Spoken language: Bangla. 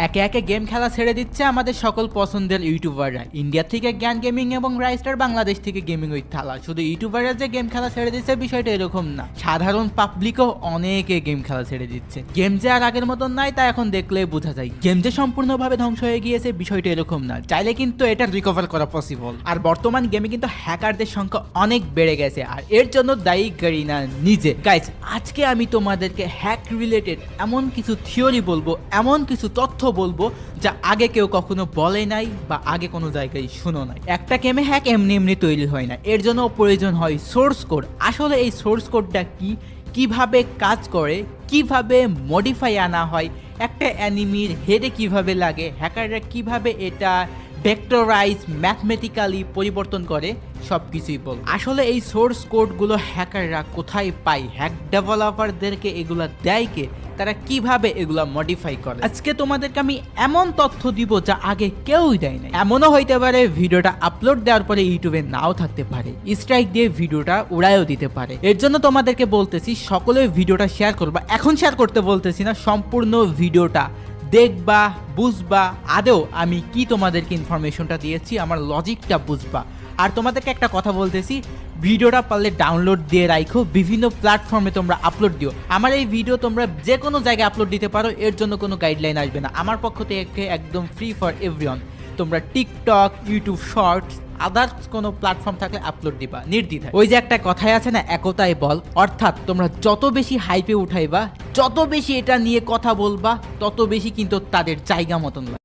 একে একে গেম খেলা ছেড়ে দিচ্ছে আমাদের সকল পছন্দের ইউটিউবাররা। ইন্ডিয়া থেকে জ্ঞান গেমিং এবং রাইস্টার বাংলাদেশ থেকে গেমিং উইথ থালা। শুধু ইউটিউবাররা যে গেম খেলা ছেড়ে দিচ্ছে বিষয়টা এরকম না, সাধারণ পাবলিকও অনেকে গেম খেলা ছেড়ে দিচ্ছে। গেম যে আর আগের মতন নাই তা এখন দেখলে বোঝা যায়। গেম যে সম্পূর্ণভাবে ধ্বংস হয়ে গিয়েছে বিষয়টা এরকম না, চাইলে কিন্তু এটা রিকভার করা পসিবল। আর বর্তমান গেমে কিন্তু হ্যাকারদের সংখ্যা অনেক বেড়ে গেছে, আর এর জন্য দায়ী গারিনা নিজে। গাইজ, আজকে আমি তোমাদেরকে হ্যাক রিলেটেড এমন কিছু থিওরি বলবো, এমন কিছু তথ্য বলবো যা আগে কেউ কখনো বলে নাই বা আগে কোনো জায়গায় শুনো নাই। একটা গেমে হ্যাক এমনি এমনি তৈরি হয় না, এর জন্য প্রয়োজন হয় সোর্স কোড। আসলে এই সোর্স কোডটা কি, কিভাবে কাজ করে, কিভাবে মডিফাই আনা হয়, একটা অ্যানিমির হেডে কিভাবে লাগে, হ্যাকাররা কিভাবে এটা ভেক্টরাইজ ম্যাথমেটিক্যালি পরিবর্তন করে, সব কিছুই বল। আসলে এই সোর্স কোডগুলো হ্যাকাররা কোথায় পায়, হ্যাক ডেভেলপারদেরকে এগুলা দেয় কে, তারা কিভাবে এগুলা মডিফাই করে। আজকে তোমাদেরকে আমি এমন তথ্য দিব যা আগে কেউই দেয় না। এমনও হইতে পারে ভিডিওটা আপলোড দেওয়ার পরে ইউটিউবে নাও থাকতে পারে, স্ট্রাইক দিয়ে ভিডিওটা উড়াইও দিতে পারে। এর জন্য তোমাদেরকে বলতেছি সকলে ভিডিওটা শেয়ার করবা। এখন শেয়ার করতে বলতেছি না, সম্পূর্ণ ভিডিওটা দেখবা, বুঝবা আদেও আমি কি তোমাদেরকে ইনফরমেশনটা দিয়েছি, আমার লজিকটা বুঝবা। আর তোমাদেরকে একটা কথা বলতেছি, ভিডিওটা পারলে ডাউনলোড দিয়ে রাখো, বিভিন্ন প্ল্যাটফর্মে তোমরা আপলোড দিও। আমার এই ভিডিও তোমরা যে কোনো জায়গায় আপলোড দিতে পারো, এর জন্য কোনো গাইডলাইন আসবে না। আমার পক্ষ থেকে একদম ফ্রি ফর এভরিওয়ান। তোমরা টিকটক, ইউটিউব শর্টস, আদার্স কোনো প্ল্যাটফর্ম থাকলে আপলোড দিবা নির্দ্বিধায়। ওই যে একটা কথাই আছে না, একতাই বল। অর্থাৎ তোমরা যত বেশি হাইপে উঠাইবা, যত বেশি এটা নিয়ে কথা বলবা, তত বেশি কিন্তু তাদের জায়গা মতন লাগবে।